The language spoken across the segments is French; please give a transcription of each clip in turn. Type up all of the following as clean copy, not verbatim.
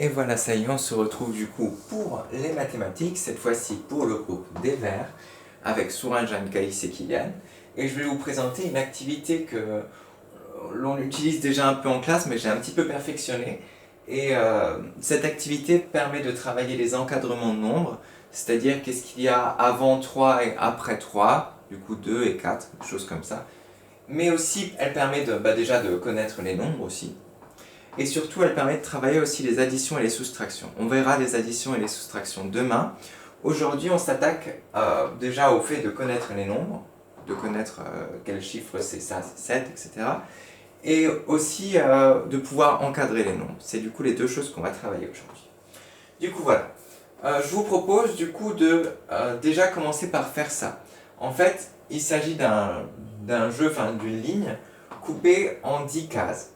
Et voilà, ça y est, on se retrouve du coup pour les mathématiques, cette fois-ci pour le groupe des Verts, avec Souranjan, Caïs et Kylian. Et je vais vous présenter une activité que l'on utilise déjà un peu en classe, mais j'ai un petit peu perfectionné. Et cette activité permet de travailler les encadrements de nombres, c'est-à-dire qu'est-ce qu'il y a avant 3 et après 3, du coup 2 et 4, des choses comme ça. Mais aussi, elle permet déjà de connaître les nombres aussi. Et surtout, elle permet de travailler aussi les additions et les soustractions. On verra les additions et les soustractions demain. Aujourd'hui, on s'attaque déjà au fait de connaître les nombres, de connaître quel chiffre c'est ça, c'est 7, etc. Et aussi de pouvoir encadrer les nombres. C'est du coup les deux choses qu'on va travailler aujourd'hui. Du coup, voilà. Je vous propose du coup de déjà commencer par faire ça. En fait, il s'agit d'un jeu, enfin d'une ligne coupée en 10 cases.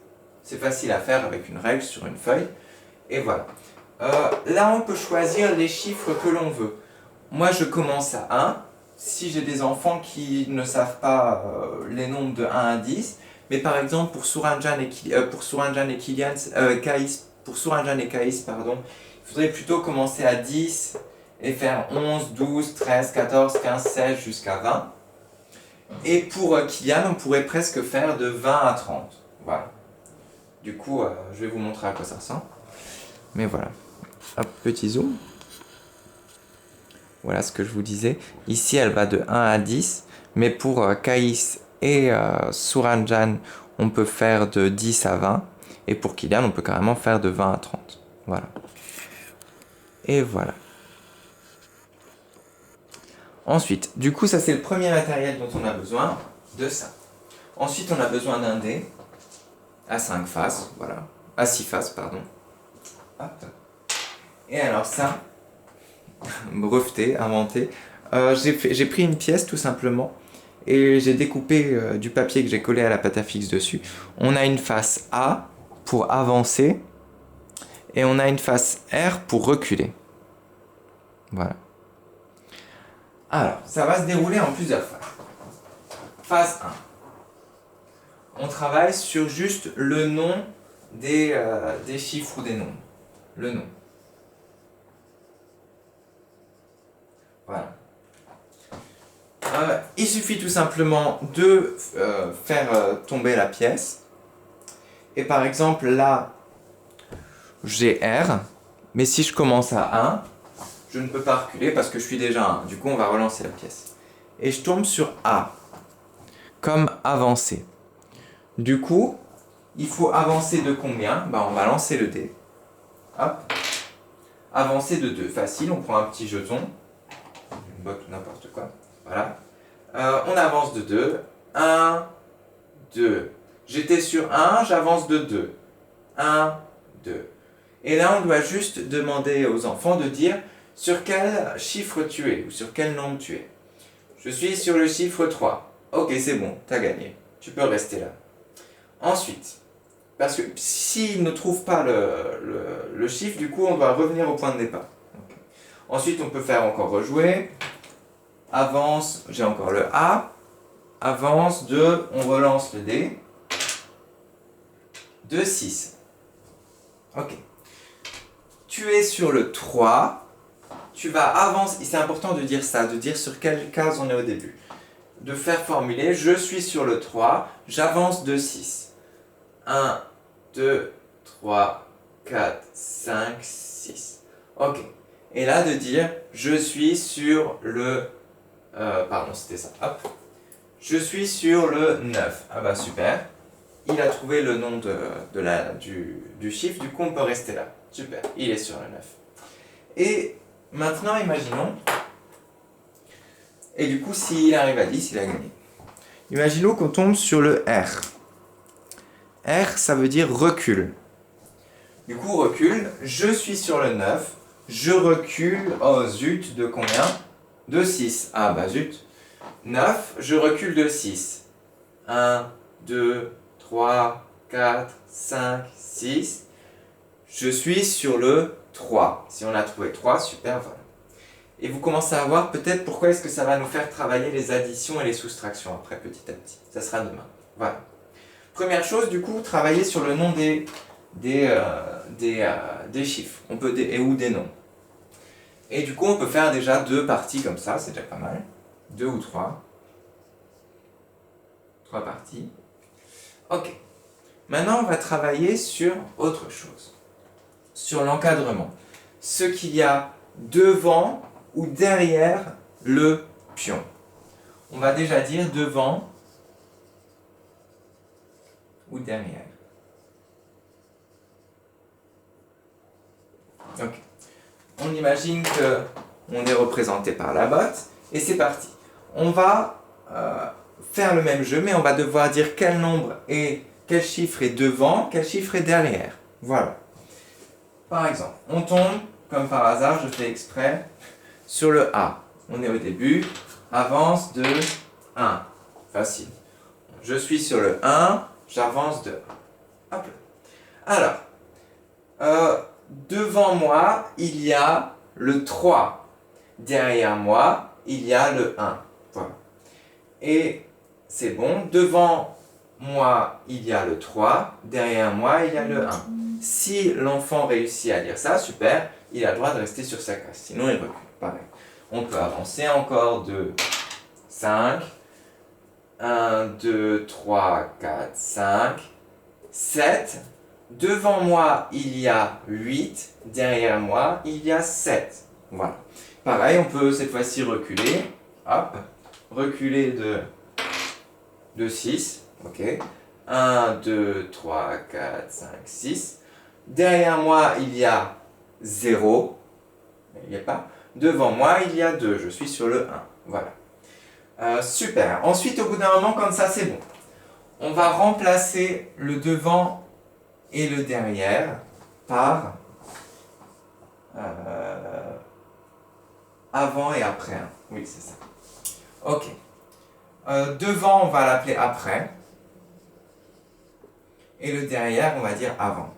C'est facile à faire avec une règle sur une feuille. Et voilà. Là, on peut choisir les chiffres que l'on veut. Moi, je commence à 1. Si j'ai des enfants qui ne savent pas les nombres de 1 à 10, mais par exemple pour Souranjan et Kylian, pour Souranjan et Caïs, pardon, il faudrait plutôt commencer à 10 et faire 11, 12, 13, 14, 15, 16 jusqu'à 20. Et pour Kylian, on pourrait presque faire de 20 à 30. Voilà. Du coup, je vais vous montrer à quoi ça ressemble. Mais voilà. Hop, petit zoom. Voilà ce que je vous disais. Ici, elle va de 1 à 10. Mais pour Caïs et Souranjan, on peut faire de 10 à 20. Et pour Kylian, on peut carrément faire de 20 à 30. Voilà. Et voilà. Ensuite, du coup, ça c'est le premier matériel dont on a besoin, de ça. Ensuite, on a besoin d'un dé à 5 faces, voilà. À 6 faces, pardon. Hop. Et alors ça, breveté, inventé. J'ai pris une pièce tout simplement et j'ai découpé du papier que j'ai collé à la pâte à fixe dessus. On a une face A pour avancer et on a une face R pour reculer. Voilà. Alors, ça va se dérouler en plusieurs phases. Phase 1. On travaille sur juste le nom des chiffres ou des nombres. Le nom. Voilà. Il suffit tout simplement de faire tomber la pièce. Et par exemple, là, j'ai R. Mais si je commence à 1, je ne peux pas reculer parce que je suis déjà 1. Du coup, on va relancer la pièce. Et je tombe sur A. Comme avancer. Du coup, il faut avancer de combien? On va lancer le dé. Hop. Avancer de 2. Facile, on prend un petit jeton. Une botte ou n'importe quoi. Voilà. On avance de 2. 1, 2. J'étais sur 1, j'avance de 2. 1, 2. Et là, on doit juste demander aux enfants de dire sur quel chiffre tu es ou sur quel nombre tu es. Je suis sur le chiffre 3. Ok, c'est bon, t'as gagné. Tu peux rester là. Ensuite, parce que s'il ne trouve pas le chiffre, du coup, on doit revenir au point de départ. Okay. Ensuite, on peut faire encore rejouer. Avance, j'ai encore le A. Avance, 2, on relance le D. 2, 6. Ok. Tu es sur le 3. Tu vas avancer, c'est important de dire ça, de dire sur quelle case on est au début. De faire formuler, je suis sur le 3, j'avance de 6. 1, 2, 3, 4, 5, 6. Ok. Et là, de dire, je suis sur le... pardon, c'était ça. Hop. Je suis sur le 9. Ah bah super. Il a trouvé le nom du chiffre, du coup on peut rester là. Super, il est sur le 9. Et maintenant, imaginons... Et du coup, s'il arrive à 10, il a gagné. Imaginons qu'on tombe sur le R. R, ça veut dire recul. Du coup, recul, je suis sur le 9, je recule, oh zut, de combien? De 6. Ah bah zut. 9, je recule de 6. 1, 2, 3, 4, 5, 6. Je suis sur le 3. Si on a trouvé 3, super, voilà. Et vous commencez à voir peut-être pourquoi est-ce que ça va nous faire travailler les additions et les soustractions après, petit à petit. Ça sera demain. Voilà. Première chose, du coup, travailler sur le nom des chiffres ou des nombres. Et du coup, on peut faire déjà 2 parties comme ça, c'est déjà pas mal. 2 ou 3. 3 parties. Ok. Maintenant, on va travailler sur autre chose. Sur l'encadrement. Ce qu'il y a devant ou derrière le pion. On va déjà dire devant ou derrière. Ok. On imagine qu'on est représenté par la botte et c'est parti. On va faire le même jeu, mais on va devoir dire quel nombre et quel chiffre est devant, quel chiffre est derrière. Voilà. Par exemple, on tombe, comme par hasard, je fais exprès, sur le A. On est au début, avance de 1. Facile. Je suis sur le 1, j'avance de 1. Hop là. Alors, devant moi, il y a le 3. Derrière moi, il y a le 1. Voilà. Et c'est bon. Devant moi, il y a le 3. Derrière moi, il y a le 1. Si l'enfant réussit à lire ça, super, il a le droit de rester sur sa case. Sinon, il recule. Pareil. On peut avancer encore de 5. 1, 2, 3, 4, 5, 7. Devant moi, il y a 8. Derrière moi, il y a 7. Voilà. Pareil, on peut cette fois-ci reculer. Hop. Reculer de 6. Ok. 1, 2, 3, 4, 5, 6. Derrière moi, il y a 0. Il n'y a pas. Devant moi, il y a 2. Je suis sur le 1. Voilà. Super. Ensuite, au bout d'un moment, comme ça, c'est bon. On va remplacer le devant et le derrière par avant et après. Oui, c'est ça. Ok. Devant, on va l'appeler après. Et le derrière, on va dire avant.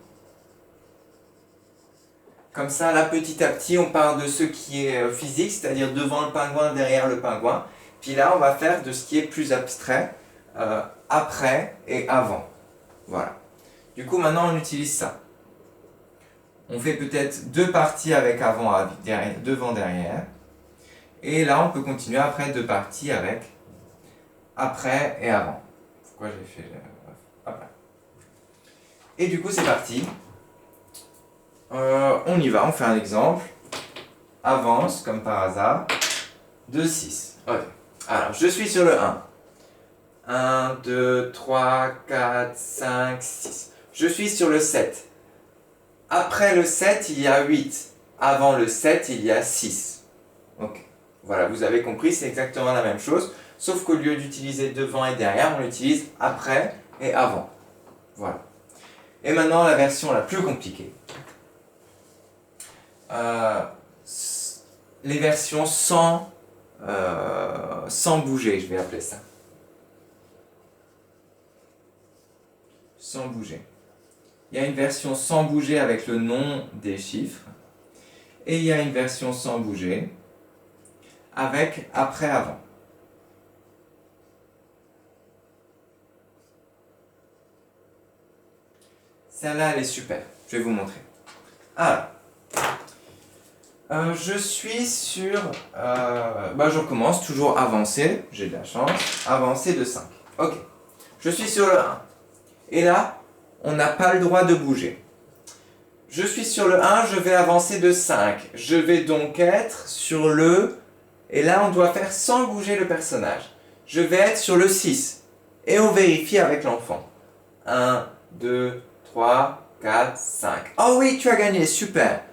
Comme ça, là, petit à petit, on part de ce qui est physique, c'est-à-dire devant le pingouin, derrière le pingouin. Puis là, on va faire de ce qui est plus abstrait, après et avant. Voilà. Du coup, maintenant, on utilise ça. On fait peut-être 2 parties avec avant, derrière, devant, derrière. Et là, on peut continuer après 2 parties avec après et avant. Pourquoi j'ai fait... Hop là. Et du coup, c'est parti. On y va, on fait un exemple. Avance, comme par hasard, de 6. Ok. Alors, je suis sur le 1. 1, 2, 3, 4, 5, 6. Je suis sur le 7. Après le 7, il y a 8. Avant le 7, il y a 6. Ok. Voilà, vous avez compris, c'est exactement la même chose. Sauf qu'au lieu d'utiliser devant et derrière, on l'utilise après et avant. Voilà. Et maintenant, la version la plus compliquée. Les versions sans bouger, je vais appeler ça. Sans bouger. Il y a une version sans bouger avec le nom des chiffres. Et il y a une version sans bouger avec après-avant. Celle-là, elle est super. Je vais vous montrer. Alors, je suis sur... je recommence, toujours avancer. J'ai de la chance. Avancer de 5. Ok. Je suis sur le 1. Et là, on n'a pas le droit de bouger. Je suis sur le 1, je vais avancer de 5. Je vais donc être sur le... Et là, on doit faire sans bouger le personnage. Je vais être sur le 6. Et on vérifie avec l'enfant. 1, 2, 3, 4, 5. Oh oui, tu as gagné, super.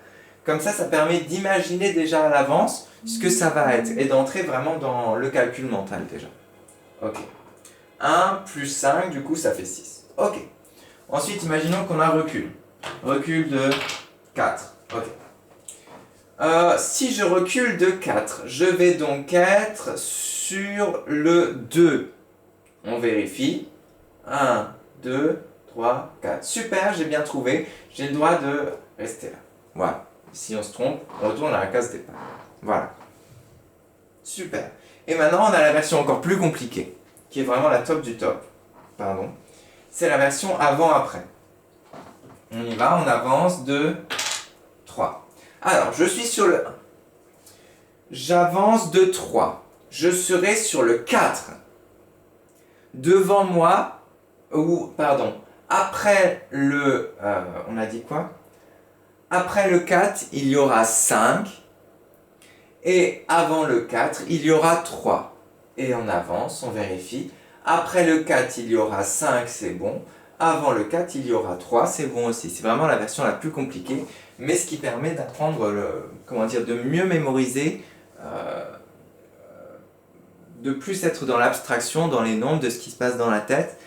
Comme ça permet d'imaginer déjà à l'avance ce que ça va être. Et d'entrer vraiment dans le calcul mental déjà. Ok. 1 plus 5, du coup, ça fait 6. Ok. Ensuite, imaginons qu'on a recul. Recul de 4. Ok. Si je recule de 4, je vais donc être sur le 2. On vérifie. 1, 2, 3, 4. Super, j'ai bien trouvé. J'ai le droit de rester là. Voilà. Si on se trompe, on retourne à la case départ. Voilà. Super. Et maintenant, on a la version encore plus compliquée, qui est vraiment la top du top. Pardon. C'est la version avant-après. On y va, on avance de 3. Alors, je suis sur le 1. J'avance de 3. Je serai sur le 4. Devant moi, après le... on a dit quoi? Après le 4, il y aura 5. Et avant le 4, il y aura 3. Et on avance, on vérifie. Après le 4, il y aura 5, c'est bon. Avant le 4, il y aura 3, c'est bon aussi. C'est vraiment la version la plus compliquée, mais ce qui permet d'apprendre, de mieux mémoriser, de plus être dans l'abstraction, dans les nombres, de ce qui se passe dans la tête.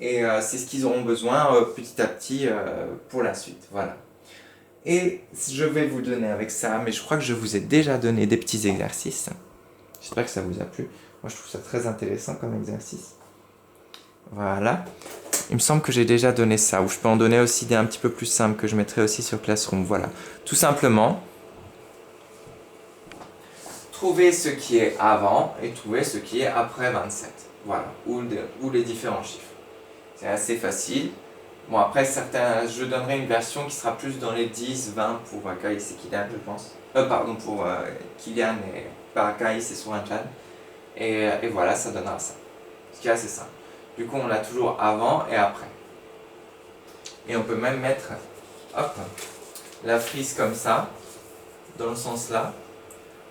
Et c'est ce qu'ils auront besoin petit à petit pour la suite. Voilà. Et je vais vous donner avec ça, mais je crois que je vous ai déjà donné des petits exercices. J'espère que ça vous a plu. Moi, je trouve ça très intéressant comme exercice. Voilà. Il me semble que j'ai déjà donné ça, ou je peux en donner aussi des un petit peu plus simples que je mettrai aussi sur Classroom. Voilà. Tout simplement, trouver ce qui est avant et trouver ce qui est après 27. Voilà. Ou les différents chiffres. C'est assez facile. Bon, après, je donnerai une version qui sera plus dans les 10, 20 pour Kaïs et Kylian, je pense. Pour Kylian et Kaïs et Souranchan. Et voilà, ça donnera ça. Ce qui est assez simple. Du coup, on a toujours avant et après. Et on peut même mettre la frise comme ça, dans le sens là,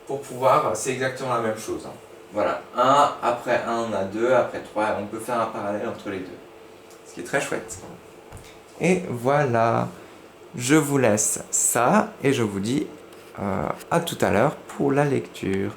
pour pouvoir, c'est exactement la même chose. Hein. Voilà, 1, après 1, on a 2, après 3, on peut faire un parallèle entre les deux. Ce qui est très chouette. Et voilà, je vous laisse ça et je vous dis à tout à l'heure pour la lecture.